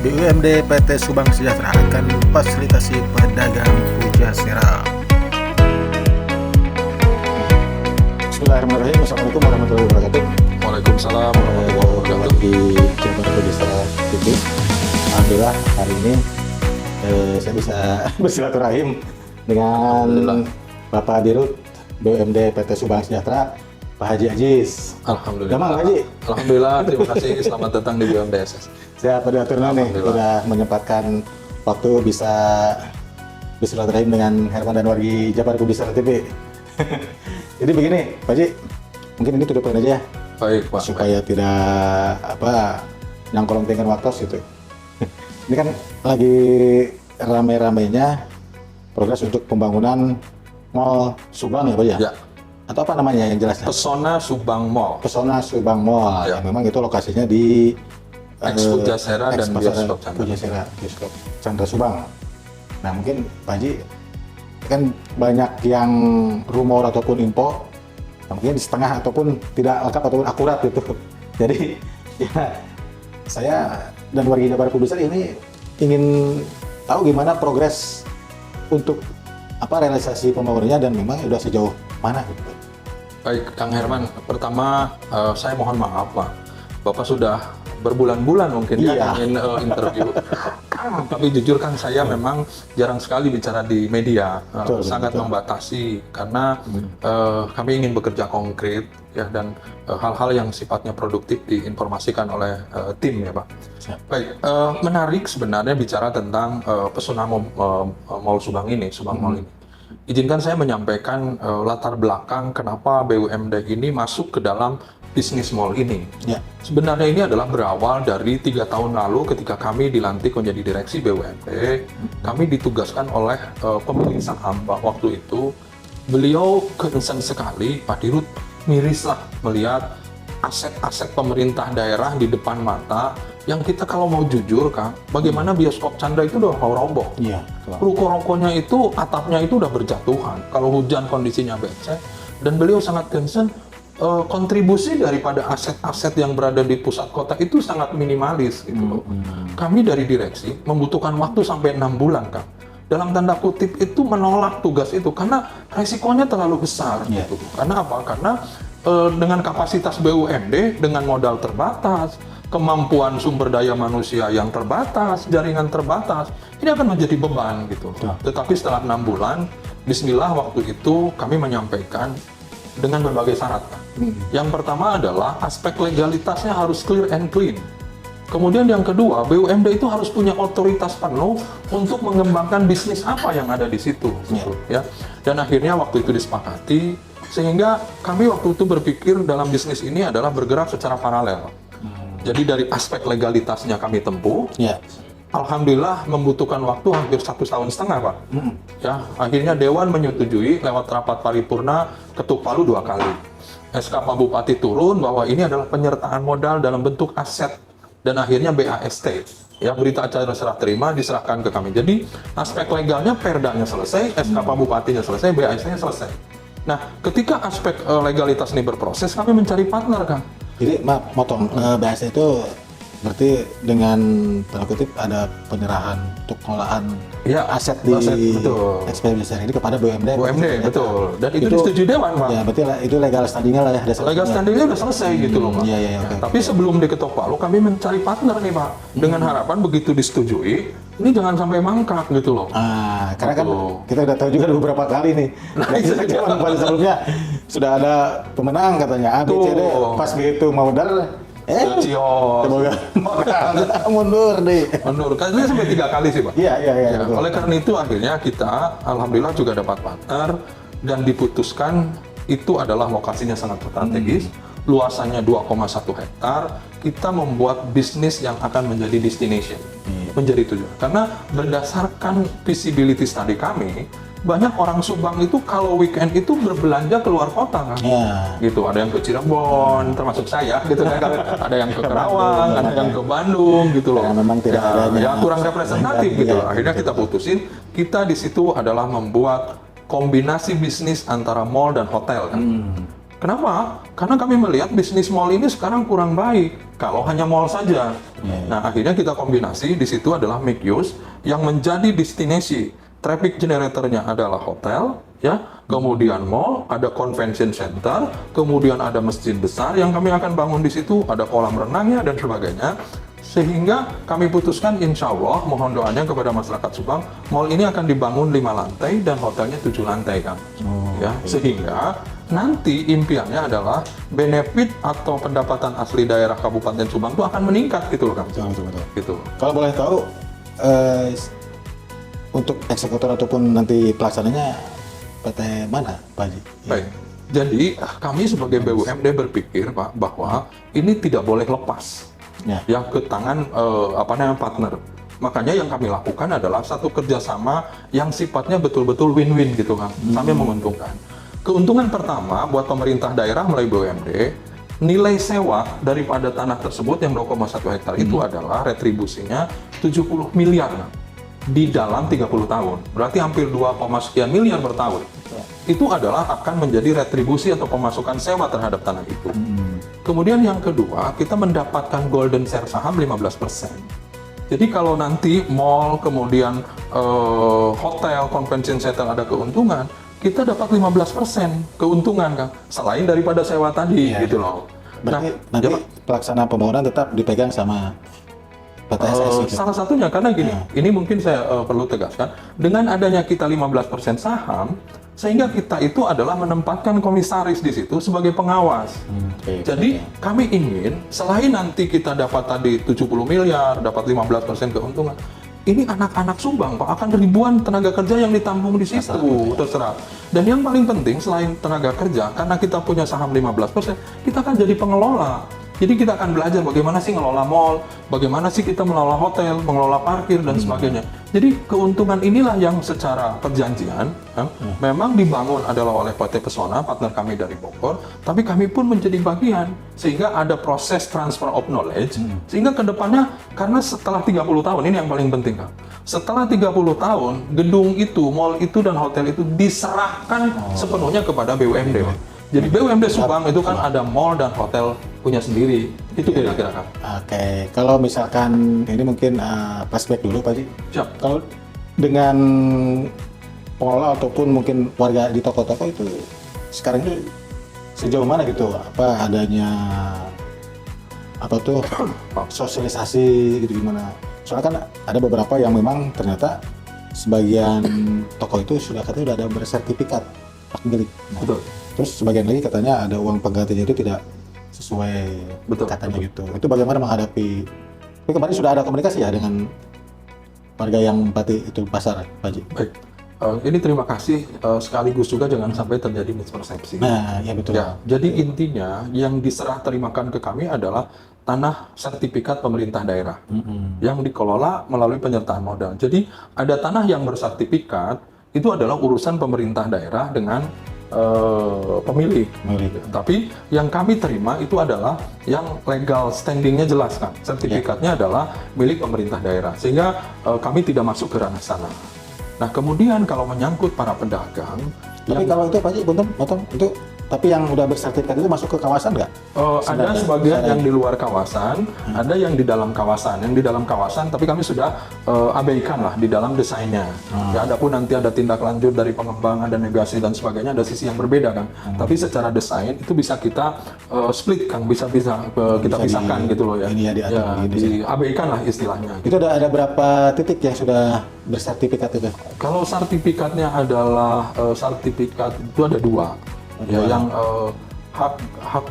BUMD PT Subang Sejahtera akan fasilitasi pedagang Pujasera. Bismillahirrahmanirrahim. Assalamualaikum warahmatullahi wabarakatuh. Waalaikumsalam warahmatullahi wabarakatuh. Di Jabar Pujasera TV. Alhamdulillah hari ini saya bisa bersilaturahim dengan Bapak Dirut BUMD PT Subang Sejahtera, Pak Haji Aziz. Alhamdulillah. Gampang, Haji. Alhamdulillah, terima kasih. Selamat datang di BUMDSS. Saya Pak Diaturna nih, sudah menyempatkan waktu bisa bersilaturahim dengan Herman dan wargi Jabar Pujasera TV. Jadi begini, Pak Haji, mungkin ini to the point aja ya. Baik, Pak. Supaya tidak nyangkolong-tingkan waktu gitu. Ini kan lagi rame-ramenya progres untuk pembangunan Mall Subang ya Pak ya? Ya. Atau apa namanya yang jelasnya? Pesona Subang Mall. Pesona Subang Mall. Ya. Yang memang itu lokasinya di Ex Pujasera dan Bioskop Chandra. Pujasera, Bioskop Chandra Subang. Nah mungkin Pak Haji kan banyak yang rumor ataupun info, mungkin setengah ataupun tidak lengkap ataupun akurat gitu. Jadi ya saya dan warga Jabar Pujasera ini ingin tahu gimana progres untuk realisasi pembangunannya dan memang sudah sejauh mana gitu. Baik, Kang Herman. Pertama, saya mohon maaf, Pak. Bapak sudah berbulan-bulan mungkin ya ingin interview. Tapi jujur kan saya memang jarang sekali bicara di media, sangat membatasi karena kami ingin bekerja konkret ya dan hal-hal yang sifatnya produktif diinformasikan oleh tim ya Pak. Baik, menarik sebenarnya bicara tentang pesona Mall Subang ini, Subang Mall ini. Izinkan saya menyampaikan latar belakang kenapa BUMD ini masuk ke dalam bisnis mall ini. Ya. Sebenarnya ini adalah berawal dari 3 tahun lalu ketika kami dilantik menjadi direksi BUMD. Kami ditugaskan oleh pemilik saham waktu itu. Beliau concern sekali, Pak Dirut, mirislah melihat aset-aset pemerintah daerah di depan mata yang kita kalau mau jujur Kang, bagaimana Bioskop Chandra itu udah mau roboh. Iya. Ruko-rukonya itu, atapnya itu udah berjatuhan. Kalau hujan kondisinya becek. Dan beliau sangat concern kontribusi daripada aset-aset yang berada di pusat kota itu sangat minimalis gitu loh. Kami dari direksi membutuhkan waktu sampai 6 bulan Kang. Dalam tanda kutip itu menolak tugas itu karena resikonya terlalu besar gitu. Karena apa? Karena dengan kapasitas BUMD dengan modal terbatas, kemampuan sumber daya manusia yang terbatas, jaringan terbatas, ini akan menjadi beban gitu. Tetapi setelah 6 bulan, bismillah waktu itu kami menyampaikan dengan berbagai syarat. Yang pertama adalah aspek legalitasnya harus clear and clean. Kemudian yang kedua, BUMD itu harus punya otoritas penuh untuk mengembangkan bisnis apa yang ada di situ. Ya. Dan akhirnya waktu itu disepakati, sehingga kami waktu itu berpikir dalam bisnis ini adalah bergerak secara paralel. Jadi dari aspek legalitasnya kami tempuh. Alhamdulillah membutuhkan waktu hampir 1,5 tahun Pak. Ya, akhirnya Dewan menyetujui lewat rapat paripurna, ketuk palu 2 kali. SK Pak Bupati turun bahwa ini adalah penyertaan modal dalam bentuk aset dan akhirnya BAST. Ya, berita acara serah terima diserahkan ke kami. Jadi aspek legalnya perdanya selesai, SK Pak Bupatinya selesai, BAST-nya selesai. Nah, ketika aspek legalitas ini berproses, kami mencari partner Kang. Jadi maaf, motong, BAST itu berarti dengan tanda kutip ada penyerahan untuk pengolahan aset di SPB ini kepada BUMD. Betul. Dan itu disetujui Dewan, Pak. Ya, berarti itu legal standingnya lah ya. Legal standingnya udah selesai gitu loh, Pak. Tapi sebelum diketok palu, kami mencari partner nih, Pak. Dengan harapan begitu disetujui, ini jangan sampai mangkrak gitu loh. Karena kan kita udah tahu juga beberapa kali nih. Pada sebelumnya sudah ada pemenang katanya A, B, C, D. Pas begitu mau modal semoga mundur deh. Mundur. Kali sampai 3 kali sih, Pak. Iya. Oleh karena itu akhirnya kita alhamdulillah juga dapat partner dan diputuskan itu adalah lokasinya sangat strategis. Luasannya 2,1 hektar. Kita membuat bisnis yang akan menjadi destination. Menjadi tujuan. Karena berdasarkan visibility study kami, banyak orang Subang itu kalau weekend itu berbelanja keluar kota kan, gitu. Ada yang ke Cirebon, termasuk saya, gitu kan. Ada yang ke Kerawang, ada yang ke Bandung, gitu loh. Memang tidak adanya. Yang kurang representatif, gitu. Akhirnya kita putusin, kita di situ adalah membuat kombinasi bisnis antara mall dan hotel kan. Kenapa? Karena kami melihat bisnis mall ini sekarang kurang baik kalau hanya mall saja. Nah, akhirnya kita kombinasi di situ adalah mixed use yang menjadi destinasi. Traffic generatornya adalah hotel, ya. Kemudian mall, ada convention center, kemudian ada masjid besar yang kami akan bangun di situ, ada kolam renangnya dan sebagainya. Sehingga kami putuskan insya Allah mohon doanya kepada masyarakat Subang, mall ini akan dibangun 5 lantai dan hotelnya 7 lantai kan. Sehingga nanti impiannya adalah benefit atau pendapatan asli daerah Kabupaten Subang itu akan meningkat gitu loh Kang. Betul. Gitu. Kalau boleh tahu, untuk eksekutor ataupun nanti pelaksananya PT mana Pak Haji? Baik. Jadi kami sebagai BUMD berpikir Pak bahwa ini tidak boleh lepas. Yang ke tangan partner. Makanya yang kami lakukan adalah satu kerjasama yang sifatnya betul-betul win-win gitu kan, sampai menguntungkan. Keuntungan pertama buat pemerintah daerah melalui BUMD, nilai sewa daripada tanah tersebut yang 2,1 hektar itu adalah retribusinya 70 miliar di dalam 30 tahun. Berarti hampir 2, sekian miliar per tahun. Itu adalah akan menjadi retribusi atau pemasukan sewa terhadap tanah itu. Kemudian yang kedua, kita mendapatkan golden share saham 15%. Jadi kalau nanti mall, kemudian hotel, convention center ada keuntungan, kita dapat 15% keuntungan kan, selain daripada sewa tadi gitu loh. Berarti nanti pelaksanaan pembangunan tetap dipegang sama PTSS itu? Salah satunya karena gini, ini mungkin saya perlu tegaskan, dengan adanya kita 15% saham, sehingga kita itu adalah menempatkan komisaris di situ sebagai pengawas. Jadi kami ingin selain nanti kita dapat tadi 70 miliar, dapat 15% keuntungan, ini anak-anak Subang Pak akan ribuan tenaga kerja yang ditampung di situ terserap. Dan yang paling penting selain tenaga kerja, karena kita punya saham 15%, kita akan jadi pengelola. Jadi kita akan belajar bagaimana sih ngelola mall, bagaimana sih kita mengelola hotel, mengelola parkir dan sebagainya. Jadi keuntungan inilah yang secara perjanjian memang dibangun adalah oleh PT Pesona, partner kami dari Bogor, tapi kami pun menjadi bagian sehingga ada proses transfer of knowledge sehingga kedepannya, karena setelah 30 tahun ini yang paling penting Kang. Setelah 30 tahun gedung itu, mall itu dan hotel itu diserahkan sepenuhnya kepada BUMD. Jadi BUMD Subang itu kan ada mall dan hotel punya sendiri. Itu kira-kira Kang. Oke, kalau misalkan ini mungkin flashback dulu Pak Haji. Siap. Kalau dengan pengelola ataupun mungkin warga di toko-toko itu sekarang itu sejauh mana gitu? Apa adanya sosialisasi gitu gimana? Soalnya kan ada beberapa yang memang ternyata sebagian toko itu katanya sudah ada bersertifikat hak milik. Betul. Terus sebagian lagi katanya ada uang penggantinya itu tidak sesuai katanya gitu. Itu bagaimana menghadapi? Tapi kemarin sudah ada komunikasi ya dengan warga yang Pati itu pasar, Pak Haji? Baik. Ini terima kasih sekaligus juga jangan sampai terjadi mispersepsi. Nah, ya betul. Ya, jadi intinya yang diserah terimakan ke kami adalah tanah sertifikat pemerintah daerah yang dikelola melalui penyertaan modal. Jadi ada tanah yang bersertifikat itu adalah urusan pemerintah daerah dengan pemilik. Tapi yang kami terima itu adalah yang legal standingnya jelas kan, sertifikatnya adalah milik pemerintah daerah, sehingga kami tidak masuk ke ranah sana. Nah kemudian kalau menyangkut para pedagang, tapi kalau itu Pak Haji, potong itu, tapi yang udah bersertifikat itu masuk ke kawasan nggak? Ada sebagian yang di luar kawasan, ada yang di dalam kawasan. Yang di dalam kawasan, tapi kami sudah abaikan lah di dalam desainnya. Ya, adapun nanti ada tindak lanjut dari pengembang, ada negosiasi dan sebagainya, ada sisi yang berbeda kan. Tapi secara desain itu bisa kita split kan, bisa kita pisahkan gitu loh ya. Diabaikan lah istilahnya. Itu ada berapa titik yang sudah bersertifikat itu? Kalau sertifikatnya adalah sertifikat itu ada 2. Ya, yang hak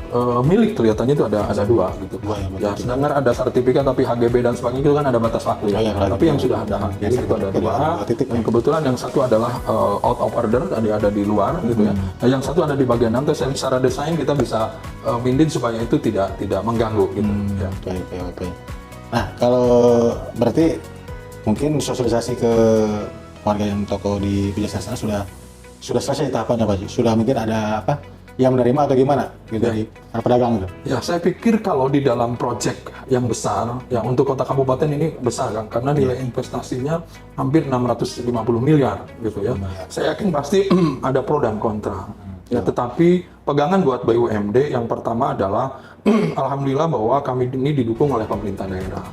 milik kelihatannya itu ada 2 gitu. Ya, sedangkan ada sertifikat tapi HGB dan sebagainya itu kan ada batas waktu ya. Tapi yang sudah ada hak milik itu ada 2. Dan kebetulan yang satu adalah out of order, ada di luar gitu ya. Nah, yang satu ada di bagian atas. Secara desain kita bisa mindin supaya itu tidak mengganggu gitu. Ya. Oke. Nah, kalau berarti mungkin sosialisasi ke warga yang toko di Pijaksana sudah selesai tahapannya Pak Haji? Sudah mungkin ada apa yang menerima atau gimana gitu dari para pedagang gitu? Ya, saya pikir kalau di dalam proyek yang besar, ya untuk kota kabupaten ini besar kan, karena nilai investasinya hampir 650 miliar gitu ya. Saya yakin pasti ada pro dan kontra. Ya, tetapi pegangan buat BUMD yang pertama adalah alhamdulillah bahwa kami ini didukung oleh pemerintah daerah.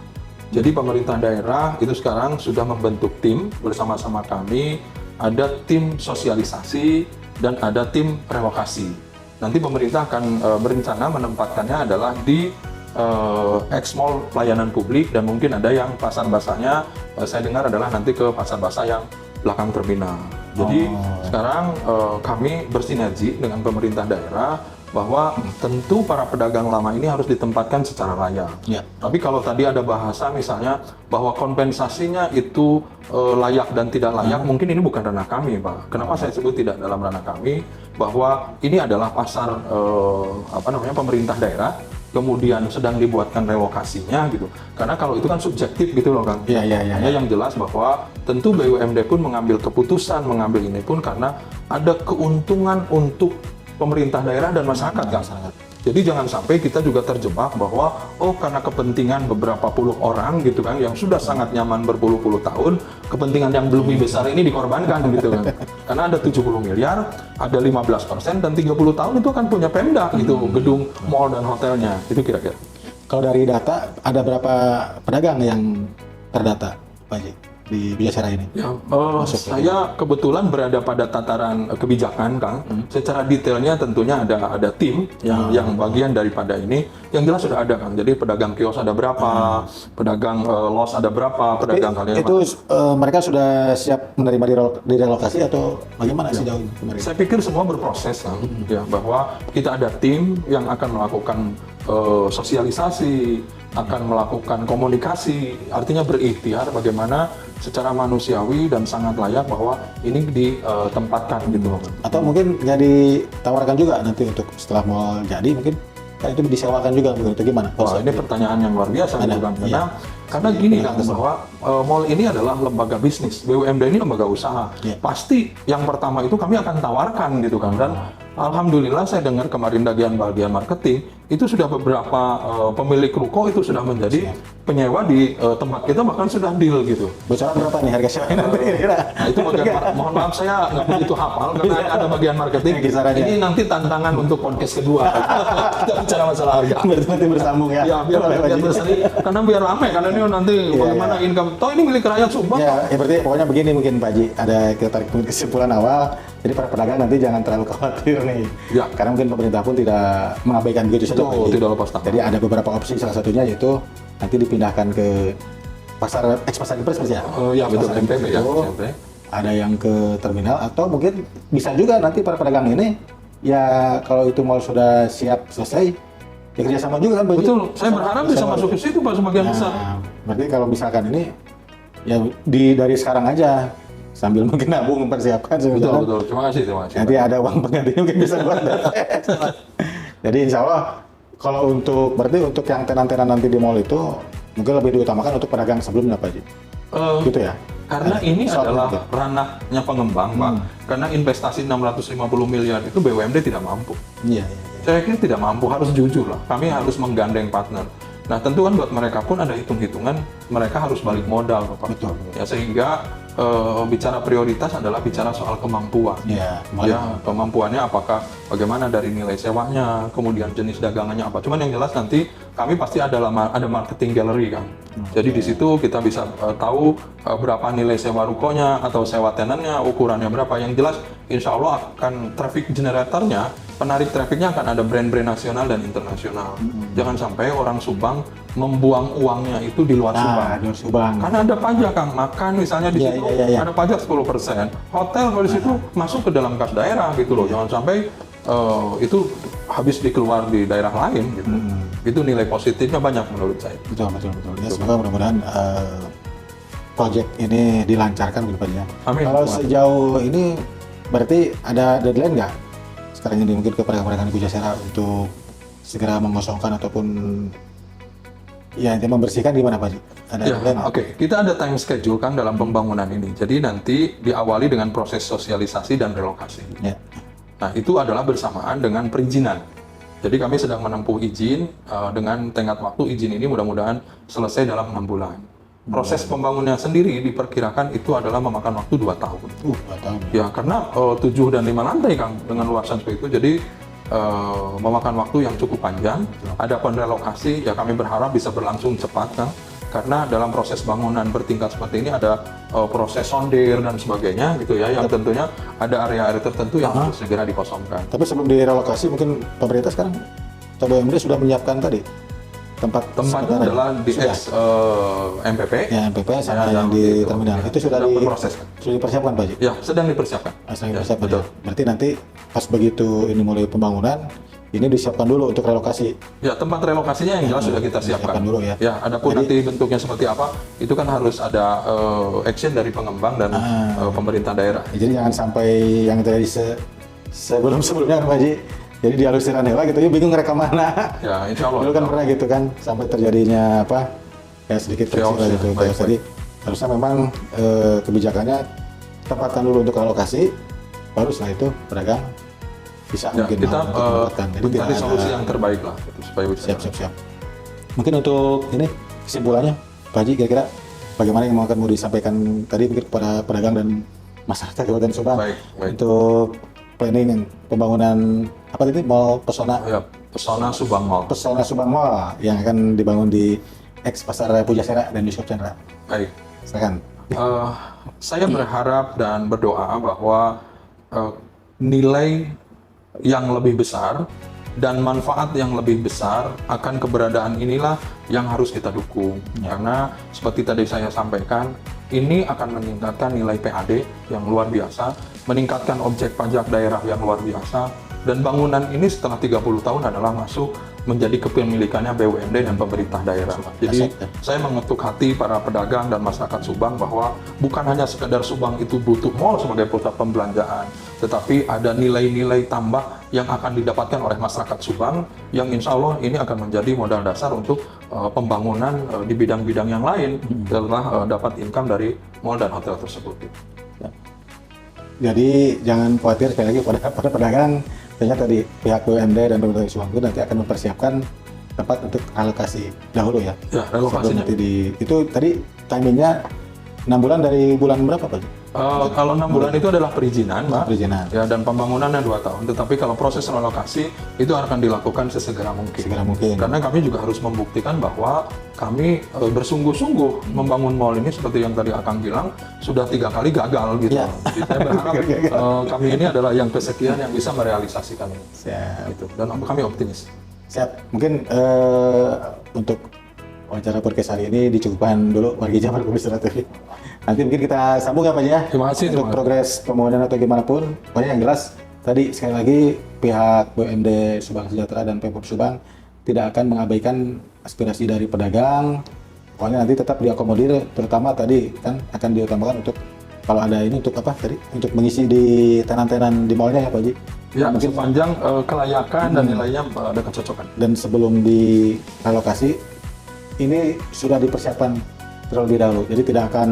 Jadi pemerintah daerah itu sekarang sudah membentuk tim bersama-sama kami, ada tim sosialisasi dan ada tim relokasi. Nanti pemerintah akan berencana menempatkannya adalah di ex-mall pelayanan publik dan mungkin ada yang pasar basahnya saya dengar adalah nanti ke pasar basah yang belakang terminal. Jadi sekarang kami bersinergi dengan pemerintah daerah bahwa tentu para pedagang lama ini harus ditempatkan secara layak. Ya. Tapi kalau tadi ada bahasa misalnya bahwa kompensasinya itu layak dan tidak layak, mungkin ini bukan ranah kami, Pak. Kenapa saya sebut tidak dalam ranah kami? Bahwa ini adalah pasar pemerintah daerah, kemudian sedang dibuatkan relokasinya gitu. Karena kalau itu kan subjektif gitu loh, Kang. Iya. Yang jelas bahwa tentu BUMD pun mengambil keputusan, mengambil ini pun karena ada keuntungan untuk pemerintah daerah dan masyarakat, Kang. Jadi jangan sampai kita juga terjebak bahwa karena kepentingan beberapa puluh orang gitu kan yang sudah sangat nyaman berpuluh-puluh tahun, kepentingan yang lebih besar ini dikorbankan gitu kan. Karena ada 70 miliar, ada 15% dan 30 tahun itu akan punya Pemda gitu, gedung, mall dan hotelnya. Itu kira-kira. Kalau dari data, ada berapa pedagang yang terdata, Pak Haji, di Bujasera ini? Ya, saya kebetulan berada pada tataran kebijakan, Kang. Secara detailnya tentunya ada tim yang bagian daripada ini. Yang jelas sudah ada, Kang. Jadi pedagang kios ada berapa, pedagang los ada berapa, pedagang kalian itu mereka sudah siap menerima direlokasi atau bagaimana sejauh ini pemerintah? Saya pikir semua berproses, Kang. Ya, bahwa kita ada tim yang akan melakukan sosialisasi, akan melakukan komunikasi, artinya berikhtiar bagaimana secara manusiawi dan sangat layak bahwa ini ditempatkan gitu loh. Atau mungkin nggak ditawarkan juga nanti untuk setelah mau jadi mungkin kan itu disewakan juga mungkin atau gimana? Wah, ini pertanyaan yang luar biasa gitu kan. Karena gini kan bahwa mall ini adalah lembaga bisnis, BUMD ini lembaga usaha. Pasti yang pertama itu kami akan tawarkan gitu kan. Dan alhamdulillah saya dengar kemarin bagian marketing itu sudah beberapa pemilik ruko itu sudah menjadi penyewa di tempat kita, bahkan sudah deal gitu. Bocoran berapa nih harga sewa nanti kira-kira? Nah, itu bagian mohon maaf saya nggak begitu hafal karena ada bagian marketing. Ini nanti tantangan untuk podcast kedua. Kita bicara masalah harga. Berarti bersambung ya. Ya biar berseri, karena biar rame karena ini nanti bagaimana income. Toh ini milik rakyat Subang. Ya berarti pokoknya begini mungkin Pak Haji, ada kita tarik kesimpulan awal. Jadi para pedagang nanti jangan terlalu khawatir nih. Ya. Karena mungkin pemerintah pun tidak mengabaikan begitu saja. Tidak lepas tangan. Jadi ada beberapa opsi, salah satunya yaitu nanti dipindahkan ke pasar Impres ya. Ya betul, MPP ya. Ada yang ke terminal atau mungkin bisa juga nanti para pedagang ini ya kalau itu mall sudah siap selesai ya kerjasama juga kan Pak Haji. Betul, saya berharap bisa masuk ke situ Pak sebagian besar. Berarti kalau misalkan ini ya dari sekarang aja sambil mungkin nabung mempersiapkan. Betul. Terima kasih. Nanti ada uang pengganti mungkin bisa buat. Jadi insya Allah kalau berarti untuk yang tenan-tenan nanti di mall itu mungkin lebih diutamakan untuk pedagang sebelumnya Pak Haji. Gitu ya. Karena ini adalah ranahnya pengembang, Pak. Karena investasi 650 miliar itu BUMD tidak mampu. Iya. Saya kira tidak mampu, harus jujur lah. Kami harus menggandeng partner. Nah, tentu kan buat mereka pun ada hitung-hitungan, mereka harus balik modal, Pak. Betul. Ya, sehingga bicara prioritas adalah bicara soal kemampuan. Ya, kemampuannya apakah bagaimana dari nilai sewanya, kemudian jenis dagangannya apa. Cuman yang jelas nanti kami pasti ada marketing gallery kan. Jadi di situ kita bisa tahu berapa nilai sewa rukonya atau sewa tenannya, ukurannya berapa. Yang jelas insya Allah akan traffic generatornya, penarik trafficnya akan ada brand-brand nasional dan internasional. Jangan sampai orang Subang membuang uangnya itu di luar Subang. Karena ada pajak, Kang. Makan misalnya di situ ada pajak 10%. Hotel kalau di situ masuk ke dalam kas daerah gitu loh. Jangan sampai itu habis dikeluar di daerah lain gitu. Itu nilai positifnya banyak menurut saya. Betul. Ya, semoga mudah-mudahan proyek ini dilancarkan gitu ya. Amin. Kalau sejauh ini berarti ada deadline nggak sekarang ini mungkin ke pedagang-pedagang di Bujasera untuk segera mengosongkan ataupun ya membersihkan gimana Pak Haji? Oke. Kita ada time schedule kan dalam pembangunan ini. Jadi nanti diawali dengan proses sosialisasi dan relokasi. Ya. Nah, itu adalah bersamaan dengan perizinan. Jadi kami sedang menempuh izin dengan tenggat waktu izin ini mudah-mudahan selesai dalam 6 bulan. Proses pembangunannya sendiri diperkirakan itu adalah memakan waktu 2 tahun. 2 tahun. Ya, karena 7 dan 5 lantai, Kang, dengan luasan seperti itu. Jadi memakan waktu yang cukup panjang. Adapun relokasi, ya kami berharap bisa berlangsung cepat, Kang. Karena dalam proses bangunan bertingkat seperti ini ada proses sondir dan sebagainya gitu ya, yang tentunya ada area-area tertentu yang harus segera dikosongkan. Tapi sebelum direlokasi, mungkin pemerintah sekarang atau BUMD sudah menyiapkan tadi tempatnya sementara adalah di MPP. Ya, MPP sama yang di terminal. Itu sudah berproses. Sudah dipersiapkan, Pak Haji? Ya, sedang dipersiapkan. Sedang dipersiapkan. Betul. Berarti nanti pas begitu ini mulai pembangunan, ini disiapkan dulu untuk relokasi. Ya, tempat relokasinya yang jelas sudah kita siapkan dulu ya. Ya, adapun nanti bentuknya seperti apa, itu kan harus ada action dari pengembang dan pemerintah daerah. Jadi jangan sampai yang terjadi sebelum-sebelumnya, Pak Haji. Jadi dihalusin aneh lah gitu, ya bingung ngerekam mana. Ya, insya Allah. Dulu kan pernah gitu kan, sampai terjadinya apa, ya sedikit friksi lah gitu. Jadi harusnya memang kebijakannya tempatkan dulu untuk relokasi, baru setelah itu pedagang bisa ya, mungkin kita Jadi mencari solusi yang terbaik lah, gitu, supaya bisa. Siap. Mungkin untuk ini kesimpulannya, Pak Haji, kira-kira bagaimana yang akan mau disampaikan tadi mungkin kepada pedagang dan masyarakat Kabupaten Subang Baik. untuk planning pembangunan apa tadi, Mall Pesona? Ya, Pesona Subang Mall. Pesona Subang Mall yang akan dibangun di X Pasar Pujasera dan Yusuf Chandra. Baik. Silakan. Saya berharap dan berdoa bahwa nilai yang lebih besar dan manfaat yang lebih besar akan keberadaan inilah yang harus kita dukung. Karena seperti tadi saya sampaikan, ini akan meningkatkan nilai PAD yang luar biasa, meningkatkan objek pajak daerah yang luar biasa, dan bangunan ini setelah 30 tahun adalah masuk menjadi kepemilikannya BUMD dan pemerintah daerah. Jadi saya mengetuk hati para pedagang dan masyarakat Subang bahwa bukan hanya sekedar Subang itu butuh mall sebagai pusat pembelanjaan, tetapi ada nilai-nilai tambah yang akan didapatkan oleh masyarakat Subang yang insya Allah ini akan menjadi modal dasar untuk pembangunan di bidang-bidang yang lain setelah dapat income dari mall dan hotel tersebut. Jadi jangan khawatir, sekali lagi pada pedagang, ternyata tadi pihak BUMD dan pemerintah Subang itu nanti akan mempersiapkan tempat untuk alokasi dahulu ya. Ya, relokasinya. Itu tadi timingnya 6 bulan dari bulan berapa, Pak? Kalau 6 bulan itu adalah perizinan, Pak. Perizinan. Ya, dan pembangunannya 2 tahun. Tetapi kalau proses relokasi itu akan dilakukan sesegera mungkin. Segera mungkin. Karena kami juga harus membuktikan bahwa kami bersungguh-sungguh membangun mall ini seperti yang tadi Akang bilang sudah 3 kali gagal gitu. Ya. Jadi saya berharap kami ini adalah yang kesekian yang bisa merealisasikan ini. Siap. Gitu. Dan kami optimis. Siap. Mungkin untuk wawancara podcast hari ini dicukupkan dulu Wargi Jamar Komisioner TV. Nanti mungkin kita sambung ya, Pak ya. Terima kasih. Untuk progres pembangunan atau gimana pun. Pokoknya yang jelas tadi sekali lagi pihak BUMD Subang Sejahtera dan Pemkab Subang tidak akan mengabaikan aspirasi dari pedagang. Pokoknya nanti tetap diakomodir, terutama tadi kan akan diutamakan untuk kalau ada ini untuk apa tadi? Untuk mengisi di tenan-tenan di mallnya ya, Pak Haji. Ya, mungkin sepanjang kelayakan dan nilainya ada kecocokan. Dan sebelum direlokasi ini sudah dipersiapkan terlebih dahulu, jadi tidak akan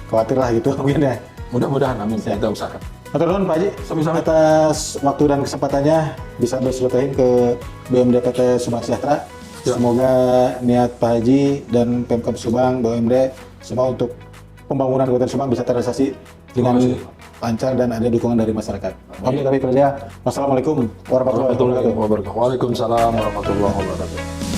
khawatir lah gitu mungkin ya. Mudah-mudahan, amin. Kita usahakan. Matur nuwun Pak Haji atas waktu dan kesempatannya bisa bersilaturahim ke BUMD PT Subang Sejahtera. Ya. Semoga niat Pak Haji dan Pemkab Subang, BUMD semua untuk pembangunan Kabupaten Subang bisa terrealisasi dengan lancar dan ada dukungan dari masyarakat. Kami kerja. Wassalamualaikum warahmatullahi wabarakatuh. Waalaikumsalam warahmatullahi wabarakatuh.